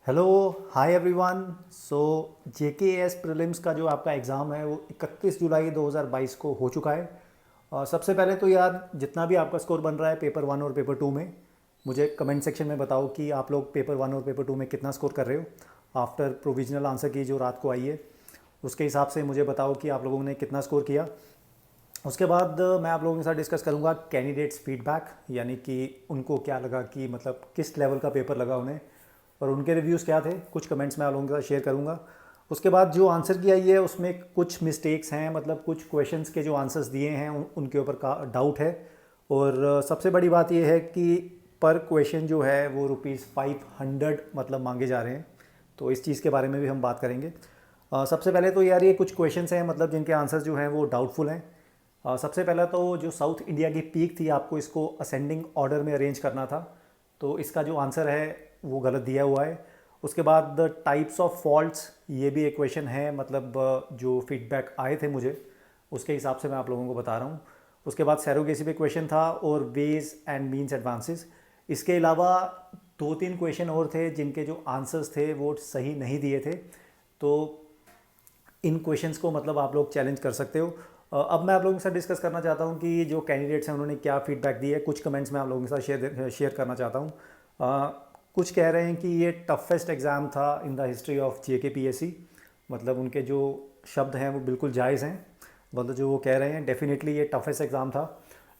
Hello, hi everyone. So JKS prelims का जो आपका एग्ज़ाम है वो 31 जुलाई 2022 को हो चुका है। सबसे पहले तो यार जितना भी आपका स्कोर बन रहा है पेपर वन और पेपर टू में, मुझे कमेंट सेक्शन में बताओ कि आप लोग पेपर वन और पेपर टू में कितना स्कोर कर रहे हो आफ्टर प्रोविजनल आंसर की जो रात को आई है। उसके हिसाब से मुझे बताओ कि आप लोगों ने कितना स्कोर किया। उसके बाद मैं आप लोगों के साथ डिस्कस करूंगा कैंडिडेट्स फीडबैक, यानी कि उनको क्या लगा, कि मतलब किस लेवल का पेपर लगा उन्हें और उनके रिव्यूज़ क्या थे। कुछ कमेंट्स मैं आप लोगों के साथ शेयर करूंगा। उसके बाद जो आंसर की आई है उसमें कुछ मिस्टेक्स हैं, मतलब कुछ क्वेश्चंस के जो आंसर्स दिए हैं उनके ऊपर का डाउट है। और सबसे बड़ी बात यह है कि पर क्वेश्चन जो है वो ₹500 मतलब मांगे जा रहे हैं। तो इस चीज़ के बारे में भी हम बात करेंगे। सबसे पहले तो यार ये कुछ क्वेश्चंस हैं मतलब जिनके आंसर जो हैं वो डाउटफुल हैं। सबसे पहला तो जो साउथ इंडिया की पीक थी, आपको इसको असेंडिंग ऑर्डर में अरेंज करना था, तो इसका जो आंसर है वो गलत दिया हुआ है। उसके बाद टाइप्स ऑफ फॉल्ट्स, ये भी एक क्वेश्चन है, मतलब जो फीडबैक आए थे मुझे उसके हिसाब से मैं आप लोगों को बता रहा हूँ। उसके बाद सैरोगेसी पे क्वेश्चन था और वेज एंड मीन्स एडवांसेस। इसके अलावा दो तीन क्वेश्चन और थे जिनके जो आंसर्स थे वो सही नहीं दिए थे। तो इन क्वेश्चंस को मतलब आप लोग चैलेंज कर सकते हो। अब मैं आप लोगों के साथ डिस्कस करना चाहता हूँ कि जो कैंडिडेट्स हैं उन्होंने क्या फीडबैक दिया है। कुछ कमेंट्स मैं आप लोगों के साथ शेयर करना चाहता हूँ। कुछ कह रहे हैं कि ये टफेस्ट एग्ज़ाम था in the history of JKPSC। मतलब उनके जो शब्द हैं वो बिल्कुल जायज़ हैं। मतलब जो वो कह रहे हैं डेफिनेटली ये टफेस्ट एग्ज़ाम था।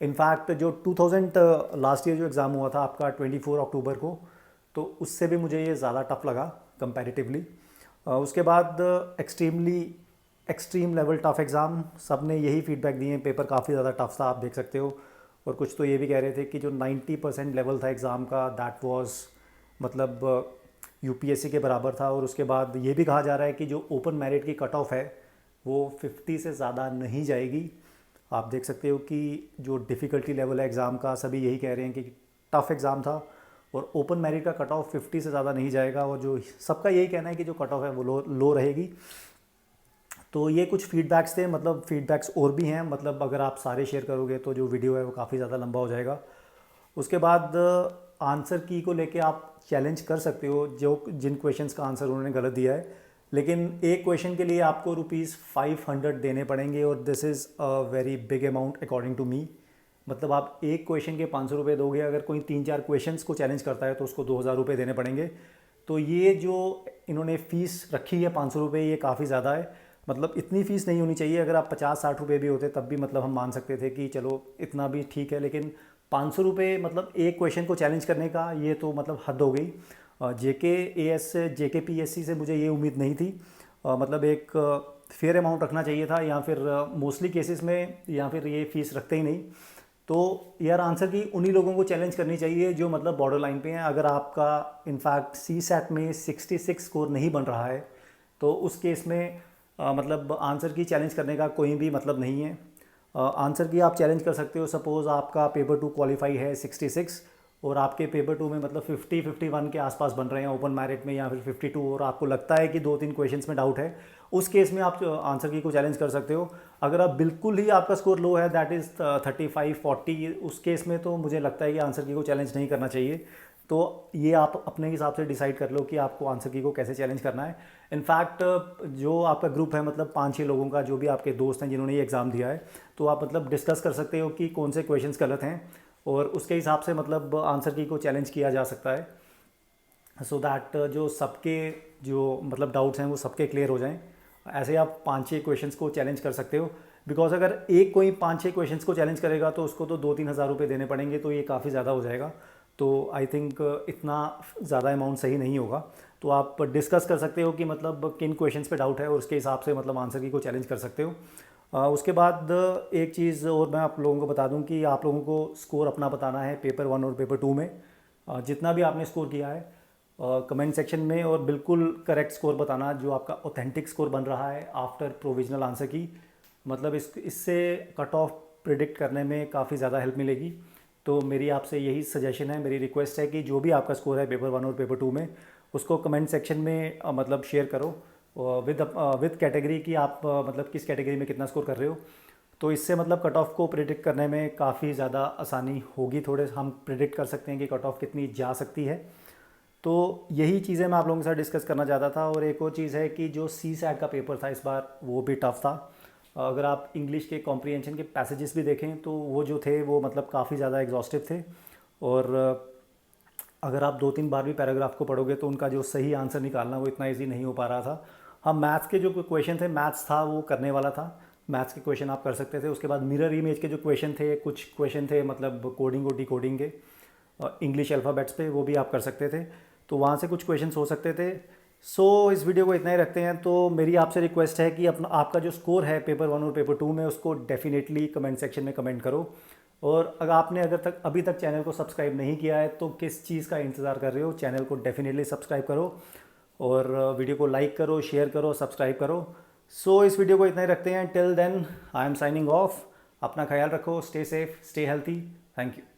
इनफैक्ट जो 2000 लास्ट ईयर जो एग्ज़ाम हुआ था आपका 24 अक्टूबर को, तो उससे भी मुझे ये ज़्यादा टफ लगा कंपैरेटिवली। उसके बाद एक्सट्रीम लेवल टफ एग्ज़ाम, सब ने यही फीडबैक दिए हैं, पेपर काफ़ी ज़्यादा टफ था, आप देख सकते हो। और कुछ तो ये भी कह रहे थे कि जो 90% लेवल था एग्ज़ाम का, दैट वाज मतलब UPSC के बराबर था। और उसके बाद ये भी कहा जा रहा है कि जो ओपन मेरिट की कट ऑफ है वो 50 से ज़्यादा नहीं जाएगी। आप देख सकते हो कि जो डिफ़िकल्टी लेवल है एग्ज़ाम का, सभी यही कह रहे हैं कि टफ़ एग्ज़ाम था और ओपन मेरिट का कट ऑफ 50 से ज़्यादा नहीं जाएगा। और जो सबका यही कहना है कि जो कट ऑफ है वो लो रहेगी। तो ये कुछ फीडबैक्स थे, मतलब फीडबैक्स और भी हैं, मतलब अगर आप सारे शेयर करोगे तो जो वीडियो है वो काफ़ी ज़्यादा लंबा हो जाएगा। उसके बाद आंसर की को लेके आप चैलेंज कर सकते हो जो जिन क्वेश्चंस का आंसर उन्होंने गलत दिया है, लेकिन एक क्वेश्चन के लिए आपको ₹500 देने पड़ेंगे और this is a very big amount according to me. मतलब आप एक क्वेश्चन के ₹500 दोगे, अगर कोई तीन चार क्वेश्चंस को चैलेंज करता है तो उसको ₹2000 देने पड़ेंगे। तो ये जो इन्होंने फ़ीस रखी है ₹500, ये काफ़ी ज़्यादा है। मतलब इतनी फ़ीस नहीं होनी चाहिए। अगर आप 50-60 रुपये भी होते तब भी मतलब हम मान सकते थे कि चलो इतना भी ठीक है, लेकिन ₹500 मतलब एक क्वेश्चन को चैलेंज करने का, ये तो मतलब हद हो गई। JKAS से JKPSC से मुझे ये उम्मीद नहीं थी। मतलब एक फेयर अमाउंट रखना चाहिए था, या फिर मोस्टली केसेस में या फिर ये फ़ीस रखते ही नहीं। तो यार आंसर की उन्हीं लोगों को चैलेंज करनी चाहिए जो मतलब बॉर्डर लाइन पे हैं। अगर आपका इनफैक्ट CSAT में 66 स्कोर नहीं बन रहा है तो उस केस में मतलब आंसर की चैलेंज करने का कोई भी मतलब नहीं है। आंसर की आप चैलेंज कर सकते हो, सपोज़ आपका पेपर टू क्वालिफाई है 66 और आपके पेपर टू में मतलब 50-51 के आसपास बन रहे हैं ओपन मेरिट में, या फिर 52, और आपको लगता है कि दो तीन क्वेश्चंस में डाउट है, उस केस में आप आंसर की को चैलेंज कर सकते हो। अगर आप बिल्कुल ही आपका स्कोर लो है, दैट इज़ 35-40, उस केस में तो मुझे लगता है कि आंसर की को चैलेंज नहीं करना चाहिए। तो ये आप अपने हिसाब से डिसाइड कर लो कि आपको आंसर की को कैसे चैलेंज करना है। इनफैक्ट जो आपका ग्रुप है, मतलब 5-6 लोगों का, जो भी आपके दोस्त हैं जिन्होंने ये एग्ज़ाम दिया है, तो आप मतलब डिस्कस कर सकते हो कि कौन से क्वेश्चंस गलत हैं और उसके हिसाब से मतलब आंसर की को चैलेंज किया जा सकता है, सो दैट जो सबके जो मतलब डाउट्स हैं वो सबके क्लियर हो जाएं। ऐसे आप 5-6 क्वेश्चंस को चैलेंज कर सकते हो। बिकॉज अगर एक कोई 5-6 क्वेश्चंस को चैलेंज करेगा तो उसको तो 2-3 हज़ार रुपये देने पड़ेंगे, तो ये काफ़ी ज़्यादा हो जाएगा। तो आई थिंक इतना ज़्यादा अमाउंट सही नहीं होगा। तो आप डिस्कस कर सकते हो कि मतलब किन क्वेश्चंस पे डाउट है और उसके हिसाब से मतलब आंसर की को चैलेंज कर सकते हो। उसके बाद एक चीज़ और मैं आप लोगों को बता दूं कि आप लोगों को स्कोर अपना बताना है पेपर वन और पेपर टू में। जितना भी आपने स्कोर किया है कमेंट सेक्शन में, और बिल्कुल करेक्ट स्कोर बताना जो आपका ऑथेंटिक स्कोर बन रहा है आफ्टर प्रोविजनल आंसर की। मतलब इससे कट ऑफ प्रिडिक्ट करने में काफ़ी ज़्यादा हेल्प मिलेगी। तो मेरी आपसे यही सजेशन है, मेरी रिक्वेस्ट है कि जो भी आपका स्कोर है पेपर वन और पेपर टू में, उसको कमेंट सेक्शन में मतलब शेयर करो विद कैटेगरी कि आप मतलब किस कैटेगरी में कितना स्कोर कर रहे हो। तो इससे मतलब कट ऑफ को प्रिडिक्ट करने में काफ़ी ज़्यादा आसानी होगी। थोड़े हम प्रिडिक्ट कर सकते हैं कि कट ऑफ कितनी जा सकती है। तो यही चीज़ें मैं आप लोगों के साथ डिस्कस करना चाहता था। और एक और चीज़ है कि जो सी सैट का पेपर था इस बार वो भी टफ था। अगर आप इंग्लिश के कॉम्प्रीहेंशन के पैसेजेस भी देखें तो वो जो थे वो मतलब काफ़ी ज़्यादा एग्जॉस्टिव थे। और अगर आप 2-3 बार भी पैराग्राफ को पढ़ोगे तो उनका जो सही आंसर निकालना वो इतना ईजी नहीं हो पा रहा था। हाँ, मैथ्स के जो क्वेश्चन थे, मैथ्स था वो करने वाला था, मैथ्स के क्वेश्चन आप कर सकते थे। उसके बाद मिरर इमेज के जो क्वेश्चन थे, कुछ क्वेश्चन थे मतलब कोडिंग और डिकोडिंग के इंग्लिश अल्फ़ाबेट्स पे, वो भी आप कर सकते थे। तो वहाँ से कुछ क्वेश्चंस हो सकते थे। सो इस वीडियो को इतना ही रखते हैं। तो मेरी आपसे रिक्वेस्ट है कि अपना आपका जो स्कोर है पेपर 1 और पेपर 2 में, उसको डेफिनेटली कमेंट सेक्शन में कमेंट करो। और अगर आपने अभी तक चैनल को सब्सक्राइब नहीं किया है तो किस चीज़ का इंतज़ार कर रहे हो, चैनल को डेफिनेटली सब्सक्राइब करो और वीडियो को लाइक करो, शेयर करो, सब्सक्राइब करो। सो इस वीडियो को इतना ही रखते हैं। Till then I am signing off. अपना ख्याल रखो, stay safe, stay healthy. Thank you.